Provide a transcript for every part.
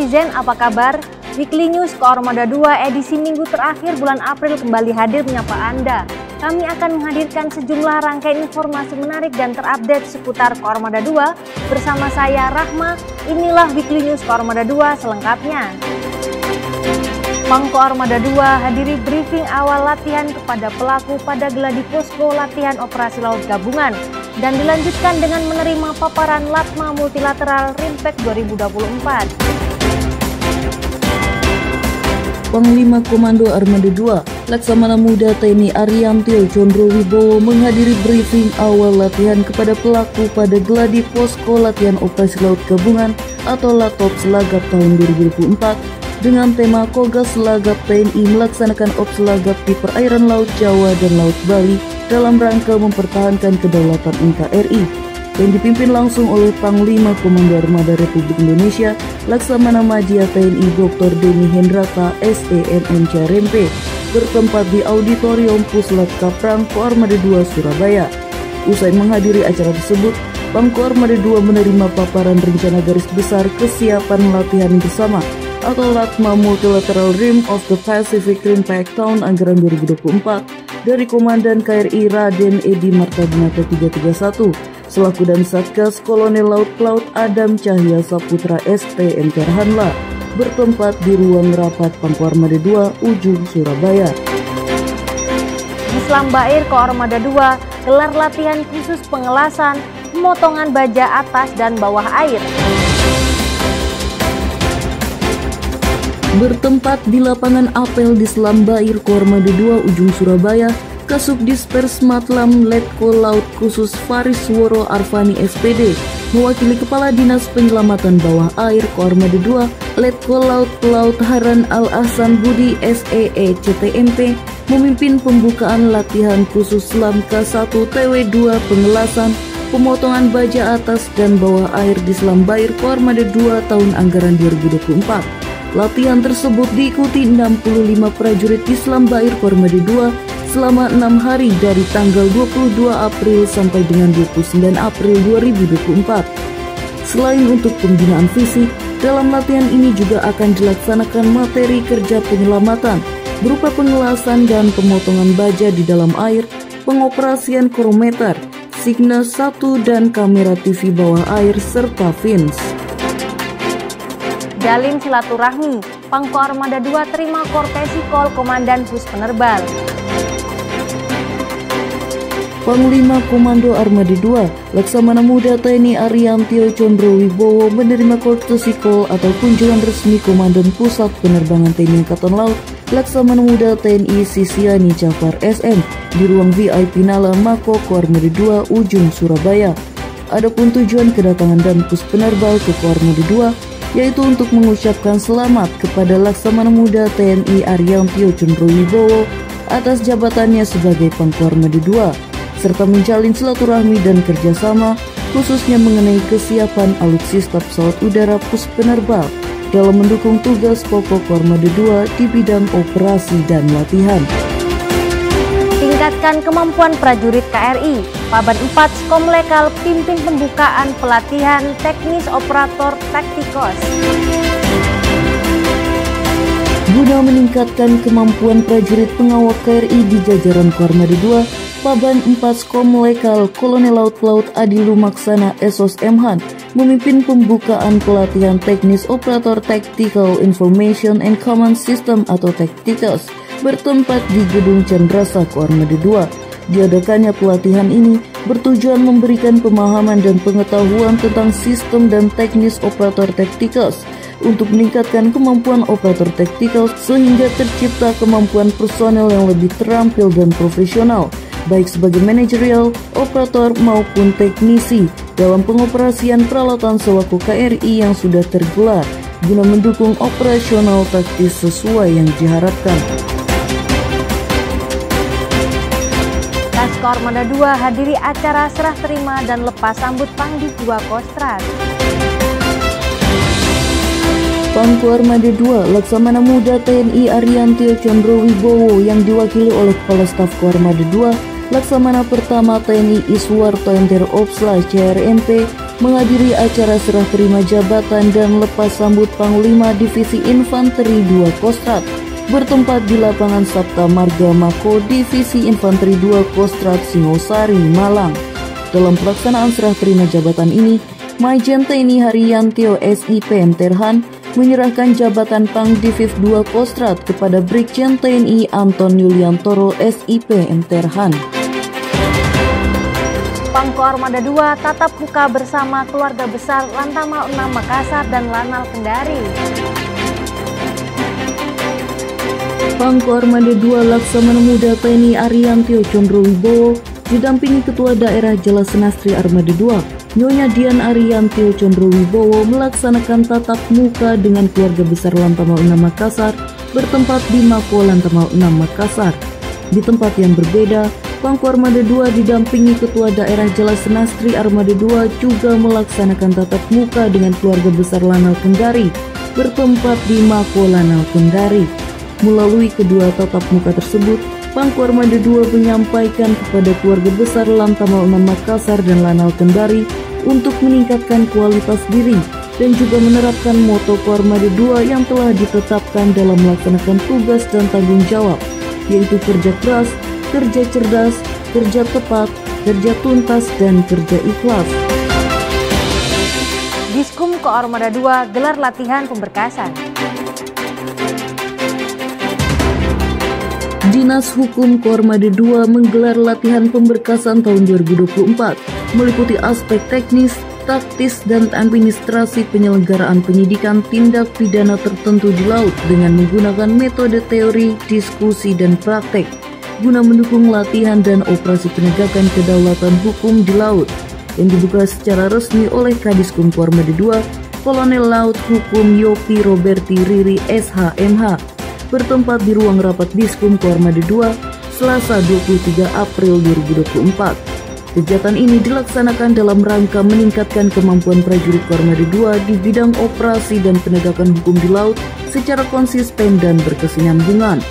netizen, apa kabar? Weekly News Koarmada 2 edisi minggu terakhir bulan April kembali hadir menyapa Anda. Kami akan menghadirkan sejumlah rangkaian informasi menarik dan terupdate seputar Koarmada 2 bersama saya Rahma. Inilah Weekly News Koarmada 2 selengkapnya. Koarmada 2 hadiri briefing awal latihan kepada pelaku pada geladi posko latihan operasi laut gabungan dan dilanjutkan dengan menerima paparan Latma Multilateral Rimpak 2024. Panglima Komando Armada 2, Laksamana Muda TNI Ariantio Condro Wibowo menghadiri briefing awal latihan kepada pelaku pada geladi posko latihan operasi laut gabungan atau LATOPS Lagap tahun 2024 dengan tema Kogas Lagap TNI melaksanakan ops Lagap di perairan Laut Jawa dan Laut Bali dalam rangka mempertahankan kedaulatan NKRI, yang dipimpin langsung oleh Panglima Komando Armada Republik Indonesia Laksamana Madya TNI Dr. Denny Hendrata SEMMC RMP bertempat di Auditorium Puslat Kaprang Koarmada 2 Surabaya. Usai menghadiri acara tersebut, Koarmada 2 menerima paparan rencana garis besar kesiapan latihan bersama atau Latma Multilateral Rim of the Pacific Rimpak tahun anggaran 2024 dari Komandan KRI Raden Edi Martabunata 331 selaku dan Satgas Kolonel Laut Pelaut Adam Cahya Saputra STMK Hanla bertempat di ruang rapat Koarmada 2 Ujung Surabaya. Di Slambair Koarmada 2 gelar latihan khusus pengelasan, pemotongan baja atas dan bawah air. Bertempat di lapangan apel di Slambair Koarmada 2 Ujung Surabaya, Kasubdis Pers Matlam Letko Laut Khusus Faris Woro Arfani SPD mewakili Kepala Dinas Penyelamatan Bawah Air Koarmada 2 Letko Laut Pelaut Haran Al-Ahsan Budi SEE CTMP memimpin pembukaan latihan khusus Slamka 1 TW2 pengelasan, pemotongan baja atas dan bawah air di Slambair Koarmada 2 tahun anggaran 2024. Latihan tersebut diikuti 65 prajurit di Slambair Koarmada 2 selama 6 hari dari tanggal 22 April sampai dengan 29 April 2024. Selain untuk pembinaan fisik, dalam latihan ini juga akan dilaksanakan materi kerja penyelamatan berupa pengelasan dan pemotongan baja di dalam air, pengoperasian kronometer, Signas 1 dan kamera TV bawah air serta fins. Jalin silaturahmi, Koarmada 2 terima kortesi kol Komandan Pus Penerbal. Panglima Komando Armada 2, Laksamana Muda TNI Ariantio Condro Wibowo menerima kortesi kol atau kunjungan resmi Komandan Pusat Penerbangan TNI Angkatan Laut Laksamana Muda TNI Sisiani Jafar SM di ruang VIP Nala Mako Koarmada 2 Ujung Surabaya. Adapun tujuan kedatangan dan Pus Penerbal ke Koarmada 2 yaitu untuk mengucapkan selamat kepada Laksamana Muda TNI Ariantio Condro Wibowo atas jabatannya sebagai Koarmada 2 serta menjalin silaturahmi dan kerjasama khususnya mengenai kesiapan alutsista pesawat udara Pus Penerbal dalam mendukung tugas pokok Koarmada 2 di bidang operasi dan latihan. Tingkatkan kemampuan prajurit KRI, Paban 4 Skomlekal pimpin pembukaan pelatihan teknis operator taktikos. Guna meningkatkan kemampuan prajurit pengawal KRI di jajaran Koarmada 2, Paban 4 Skomlekal Kolonel Laut Pelaut Adilu Maksana Esos Mhan memimpin pembukaan pelatihan teknis operator Tactical Information and Command System atau Tacticals bertempat di Gedung Candrasa Koarmada 2. Diadakannya pelatihan ini bertujuan memberikan pemahaman dan pengetahuan tentang sistem dan teknis operator Tacticals untuk meningkatkan kemampuan operator Tacticals sehingga tercipta kemampuan personel yang lebih terampil dan profesional baik sebagai manajerial, operator maupun teknisi dalam pengoperasian peralatan sewaktu KRI yang sudah tergelar guna mendukung operasional taktis sesuai yang diharapkan. Koarmada 2 hadiri acara serah terima dan lepas sambut Pangdi 2 Kostrat. Koarmada 2, Laksamana Muda TNI Ariantio Condro Wibowo yang diwakili oleh Kepala Staf Koarmada 2 Laksamana Pertama TNI Iswarto Enter Opsla CRMP menghadiri acara serah terima jabatan dan lepas sambut Panglima Divisi Infanteri 2 Kostrad bertempat di lapangan Sabta Marga Mako Divisi Infanteri 2 Kostrad Singosari, Malang. Dalam pelaksanaan serah terima jabatan ini, Majen TNI Hariyantio SIP Terhan menyerahkan jabatan Pangdivif 2 Kostrad kepada Brigjen TNI Anton Yuliantoro SIP Terhan. Pangko Armada 2 tatap muka bersama keluarga besar Lantamal 6 Makassar dan Lanal Kendari. Pangko Armada 2 Laksamana Muda TNI Ariantio Condrowibowo didampingi Ketua Daerah Jalasenastri Armada 2 Nyonya Dian Ariantio Condrowibowo melaksanakan tatap muka dengan keluarga besar Lantamal 6 Makassar bertempat di Mako Lantamal 6 Makassar. Di tempat yang berbeda, Pangko Armada 2 didampingi Ketua Daerah Jalasenastri Armada 2 juga melaksanakan tatap muka dengan keluarga besar Lanal Kendari bertempat di Mako Lanal Kendari. Melalui kedua tatap muka tersebut, Pangko Armada 2 menyampaikan kepada keluarga besar Lantamal 6 Makassar dan Lanal Kendari untuk meningkatkan kualitas diri dan juga menerapkan moto Armada 2 yang telah ditetapkan dalam melaksanakan tugas dan tanggung jawab, yaitu kerja keras, kerja cerdas, kerja tepat, kerja tuntas, dan kerja ikhlas. Diskum Koarmada 2 gelar latihan pemberkasan. Dinas Hukum Koarmada 2 menggelar latihan pemberkasan tahun 2024, meliputi aspek teknis, taktis, dan administrasi penyelenggaraan penyidikan tindak pidana tertentu di laut dengan menggunakan metode teori, diskusi, dan praktek, guna mendukung latihan dan operasi penegakan kedaulatan hukum di laut, yang dibuka secara resmi oleh Kadiskum Koarmada 2, Kolonel Laut Hukum Yopi Roberti Riri SHMH, bertempat di ruang rapat Diskum Koarmada 2, Selasa 23 April 2024. Kegiatan ini dilaksanakan dalam rangka meningkatkan kemampuan prajurit Koarmada 2 di bidang operasi dan penegakan hukum di laut secara konsisten dan berkesinambungan.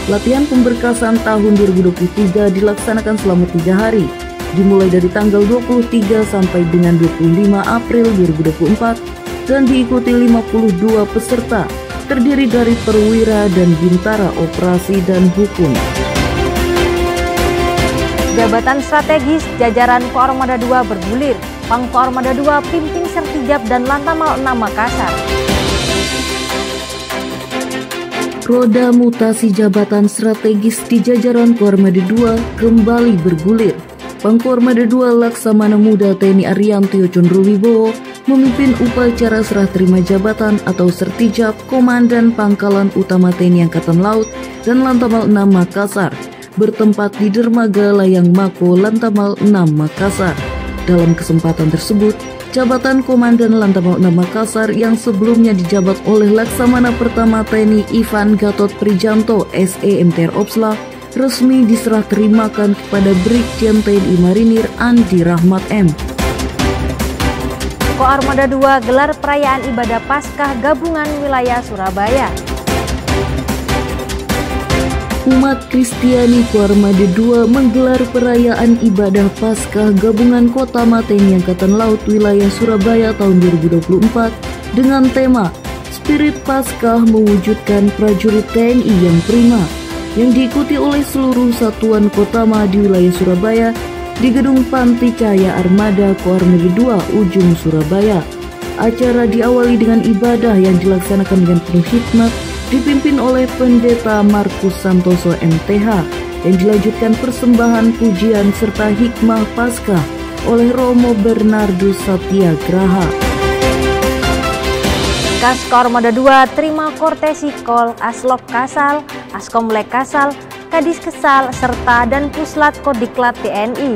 Latihan pemberkasan tahun 2023 dilaksanakan selama 3 hari, dimulai dari tanggal 23 sampai dengan 25 April 2024 dan diikuti 52 peserta, terdiri dari perwira dan bintara operasi dan hukum. Jabatan strategis jajaran Koarmada 2 bergulir. Pangko Armada 2 pimpin Sertijab dan Lantamal 6 Makassar. Roda mutasi jabatan strategis di jajaran Koarmada 2 kembali bergulir. Pangko Armada 2 Laksamana Muda TNI Ariantio Condrowibowo memimpin upacara serah terima jabatan atau Sertijab Komandan Pangkalan Utama TNI Angkatan Laut dan Lantamal 6 Makassar bertempat di Dermaga Layang Mako Lantamal 6 Makassar. Dalam kesempatan tersebut, jabatan Komandan Lantamal 6 Makassar yang sebelumnya dijabat oleh Laksamana Pertama TNI Ivan Gatot Prijanto SE MTR Opsla resmi diserah terimakan kepada Brigjen TNI Marinir Andi Rahmat M. Koarmada 2 gelar perayaan ibadah Paskah gabungan wilayah Surabaya. Umat Kristiani Koarmada 2 menggelar perayaan ibadah Paskah gabungan Kota TNI Angkatan Laut wilayah Surabaya tahun 2024 dengan tema Spirit Paskah mewujudkan prajurit TNI yang prima, yang diikuti oleh seluruh satuan Kotama di wilayah Surabaya di Gedung Panti Cahaya Armada Koarmada 2 Ujung Surabaya. Acara diawali dengan ibadah yang dilaksanakan dengan penuh hikmat dipimpin oleh Pendeta Markus Santoso MTH, yang dilanjutkan persembahan pujian serta hikmah Paskah oleh Romo Bernardus Satyagraha. Kas Koarmada 2 terima Kortesi Kol Aslok Kasal, Askomlek Kasal, Kadis Kesal, serta dan Puslat Kodiklat TNI.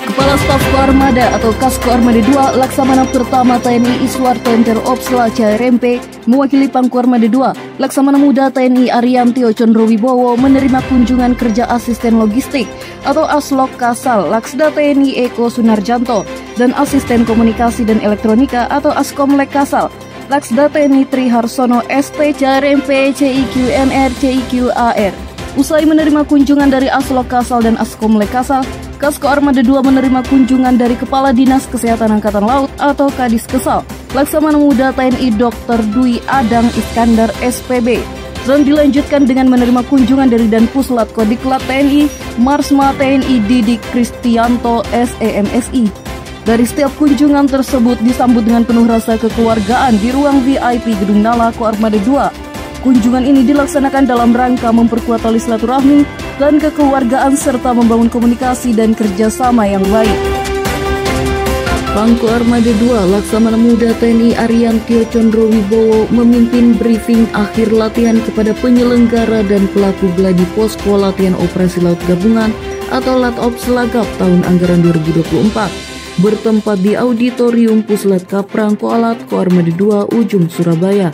Kepala Staf Koarmada atau Kas Koarmada 2 Laksamana Pertama TNI Iswarto Enter Opsla CRMP mewakili Pangko Armada 2 Laksamana Muda TNI Ariantio Condrowibowo menerima kunjungan kerja asisten logistik atau Aslok Kasal Laksda TNI Eko Sunarjanto dan asisten komunikasi dan elektronika atau Askomlek Kasal Laksda TNI Tri Harsono ST CRMP CIQNR CIQAR. Usai menerima kunjungan dari Aslok Kasal dan Askomlek Kasal, Kasko Armada 2 menerima kunjungan dari Kepala Dinas Kesehatan Angkatan Laut atau Kadis Kesal, Laksamana Muda TNI Dr. Dwi Adang Iskandar SPB. Dan dilanjutkan dengan menerima kunjungan dari Danpuslat Kodiklat TNI, Marsma TNI Didik Kristianto SEMSI. Dari setiap kunjungan tersebut disambut dengan penuh rasa kekeluargaan di ruang VIP Gedung Nala Ko Armada 2. Kunjungan ini dilaksanakan dalam rangka memperkuat tali silaturahmi dan kekeluargaan serta membangun komunikasi dan kerjasama yang baik. Pangko Armada 2 Laksamana Muda TNI Ariantio Condro Wibowo memimpin briefing akhir latihan kepada penyelenggara dan pelaku gladi posko latihan operasi laut gabungan atau LATOP Selagap tahun anggaran 2024 bertempat di Auditorium Puslat Kaprang Koalat Ko Armada 2 Ujung Surabaya.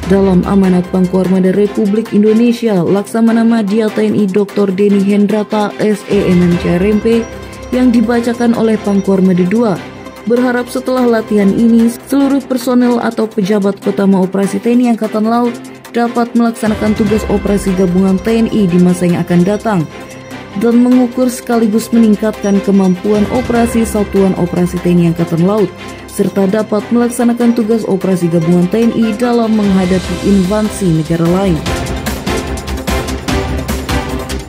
Dalam amanat Pangko Armada Republik Indonesia, Laksamana Madya TNI Dr. Denny Hendrata SEMMCRMP yang dibacakan oleh Pangko Armada 2 berharap setelah latihan ini seluruh personel atau pejabat Kotama Operasi TNI Angkatan Laut dapat melaksanakan tugas operasi gabungan TNI di masa yang akan datang dan mengukur sekaligus meningkatkan kemampuan operasi Satuan Operasi TNI Angkatan Laut serta dapat melaksanakan tugas operasi gabungan TNI dalam menghadapi invasi negara lain.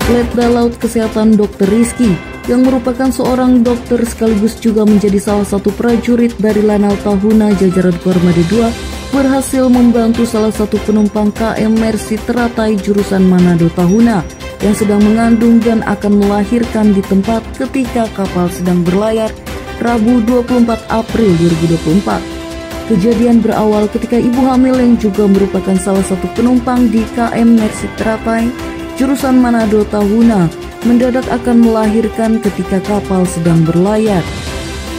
Letda Laut Kesehatan Dr. Rizky, yang merupakan seorang dokter sekaligus juga menjadi salah satu prajurit dari Lanal Tahuna jajaran Armada 2, berhasil membantu salah satu penumpang KM Mercy Teratai jurusan Manado Tahuna yang sedang mengandung dan akan melahirkan di tempat ketika kapal sedang berlayar Rabu 24 April 2024. Kejadian berawal ketika ibu hamil yang juga merupakan salah satu penumpang di KM Mercy Teratai jurusan Manado Tahuna mendadak akan melahirkan ketika kapal sedang berlayar.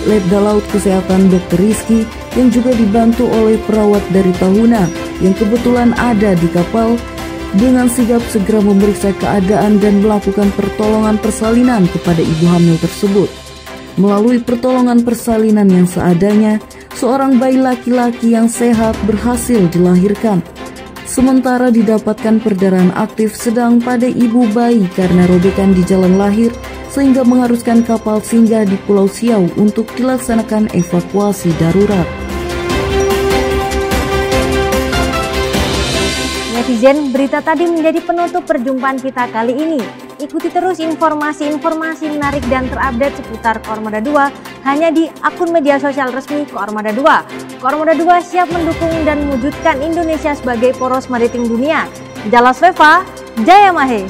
Letda Laut Kesehatan Dr. Rizky yang juga dibantu oleh perawat dari Tahuna yang kebetulan ada di kapal dengan sigap segera memeriksa keadaan dan melakukan pertolongan persalinan kepada ibu hamil tersebut. Melalui pertolongan persalinan yang seadanya, seorang bayi laki-laki yang sehat berhasil dilahirkan. Sementara didapatkan perdarahan aktif sedang pada ibu bayi karena robekan di jalan lahir sehingga mengharuskan kapal singgah di Pulau Siau untuk dilaksanakan evakuasi darurat. Netizen, berita tadi menjadi penutup perjumpaan kita kali ini. Ikuti terus informasi-informasi menarik dan terupdate seputar Ko Armada 2 hanya di akun media sosial resmi Ko Armada 2. Ko Armada 2 siap mendukung dan mewujudkan Indonesia sebagai poros maritim dunia. Jalas Veva, Jaya Mahe.